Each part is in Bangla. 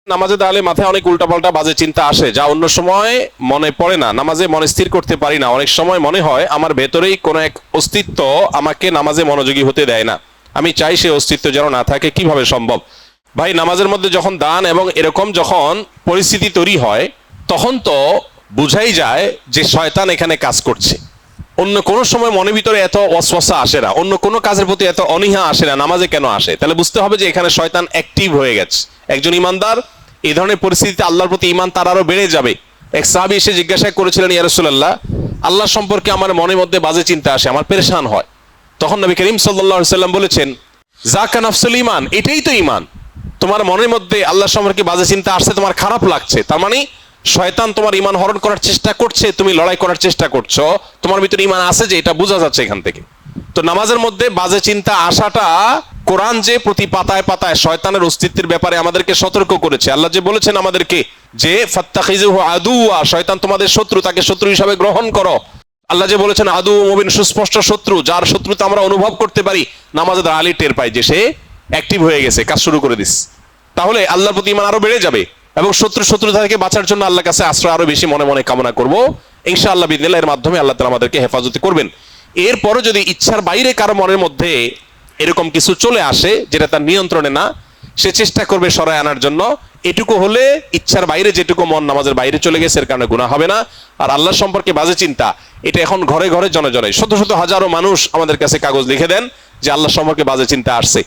নামাজে দাঁড়ালে মাথায় অনেক উল্টাপাল্টা বাজে চিন্তা আসে, যা অন্য সময় মনে পড়ে না। নামাজে মন স্থির করতে পারি না। অনেক সময় মনে হয় আমার ভেতরেই কোনো এক অস্তিত্ব আমাকে নামাজে মনোযোগী হতে দেয় না। আমি চাই সেই অস্তিত্ব যেন না থাকে। কিভাবে সম্ভব? ভাই, নামাজের মধ্যে যখন দান এবং এরকম যখন পরিস্থিতি তৈরি হয়, তখন তো বুঝাই যায় যে শয়তান এখানে কাজ করছে। অন্য কোনো সময় মনের ভিতরে এত ওয়াসওয়াসা আসে না, অন্য কোনো কাজের প্রতি এত অনীহা আসে না, নামাজে কেন আসে? তাহলে বুঝতে হবে যে এখানে শয়তান অ্যাক্টিভ হয়ে গেছে। একজন ইমানদার এই ধরনের পরিস্থিতিতে আল্লাহর প্রতি ঈমান তার আরো বেড়ে যাবে। এক সাহাবী এসে জিজ্ঞাসা করেছিলেন, ইয়া রাসূলুল্লাহ, আল্লাহ সম্পর্কে আমার মনের মধ্যে বাজে চিন্তা আসে, আমার পেরেশান হয়। তখন নবী করিম সাল্লাল্লাহু আলাইহি সাল্লাম বলেছেন, যাকা নাফসুল ঈমান, এটাই তো ঈমান। তোমার মনের মধ্যে আল্লাহ সম্পর্কে বাজে চিন্তা আসছে, তোমার খারাপ লাগছে, তার মানে শয়তান তোমার ঈমান হরণ করার চেষ্টা করছে, তুমি লড়াই করার চেষ্টা করছো, তোমার ভিতরে ঈমান আছে যে, এটা বোঝা যাচ্ছে এখান থেকে। তো নামাজের মধ্যে বাজে চিন্তা আসাটা, কোরআন যে প্রতি পাতায় পাতায় শয়তানের অস্তিত্বের ব্যাপারে আমাদেরকে সতর্ক করেছে। আল্লাহ যে বলেছেন আমাদেরকে যে ফাত্তাখিযুহু আদুওয়া, শয়তান তোমাদের শত্রু, তাকে শত্রু হিসাবে গ্রহণ করো। আল্লাহ যে বলেছেন আদু মুবিন, সুস্পষ্ট শত্রু, যার শত্রুতা আমরা অনুভব করতে পারি, নামাজে দাঁড়ালে টের পাই যে সে অ্যাক্টিভ হয়ে গেছে, কাজ শুরু করে দিস। তাহলে আল্লাহর প্রতি ঈমান আরো বেড়ে যাবে এবং শত্রুতা থেকে বাঁচার জন্য আল্লাহর কাছে আশ্রয় আরো বেশি মনে মনে কামনা করবো। ইনশাআল্লাহ বিদিনিল্লাহ, এর মাধ্যমে আল্লাহ তাআলা আমাদেরকে হেফাজত করবেন। এরপরও যদি ইচ্ছার বাইরে কারো মনের মধ্যে এরকম কিছু চলে আসে যেটা তার নিয়ন্ত্রণে না, সে চেষ্টা করবে সরায় আনার জন্য। এটুকু হলে ইচ্ছার বাইরে যেটুকু মন নামাজের বাইরে চলে গেছে, এর কারণে গুনাহ হবে না। আর আল্লাহ সম্পর্কে বাজে চিন্তা, এটা এখন ঘরে ঘরে জনে জনে শত শত হাজারো মানুষ আমাদের কাছে কাগজ লিখে দেন যে আল্লাহ সম্পর্কে বাজে চিন্তা আসছে।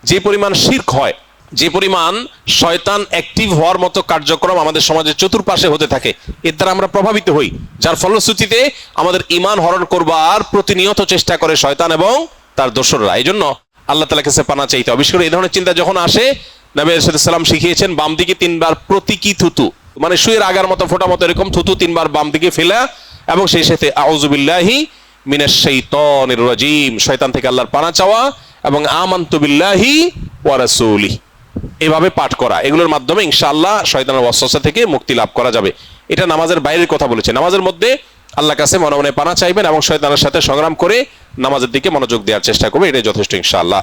যে পরিমাণ শিরক হয়, যে পরিমাণ শয়তান অ্যাক্টিভ হওয়ার মতো কার্যক্রম আমাদের সমাজের চতুর্পাশে হতে থাকে, এর দ্বারা আমরা প্রভাবিত হই, যার ফলশ্রুতিতে আমাদের ঈমান হরণ করবার প্রতিনিয়ত চেষ্টা করে শয়তান এবং তার দোসররা। এই জন্য আল্লাহ তাআলার কাছে পানা চাইতে হবে। বিশেষ করে এই ধরনের চিন্তা যখন আসে, নবী সাল্লাল্লাহু আলাইহি ওয়াসাল্লাম শিখিয়েছেন বাম দিকে 3 বার প্রতীকী থুতু, মানে সুয়ের আগার মতো ফোঁটা মতো এরকম থুতু 3 বার বাম দিকে ফেলা, এবং সেই সাথে আউযু বিল্লাহি মিনাশ শাইতানির রাজিম, শয়তান থেকে আল্লাহর পানা চাওয়া, এবং আমানতু বিল্লাহি ওয়া রাসূলিহি, এভাবে পাঠ করা। এগুলোর মাধ্যমে ইনশাআল্লাহ শয়তানের ওয়াসওয়াসা থেকে মুক্তি লাভ করা যাবে। এটা নামাজের বাইরের কথা বলেছে। নামাজের মধ্যে আল্লাহর কাছে মনে মনে পানা চাইবেন এবং শয়তানের সাথে সংগ্রাম করে নামাজের দিকে মনোযোগ দেওয়ার চেষ্টা করবে, এটাই যথেষ্ট ইনশাআল্লাহ।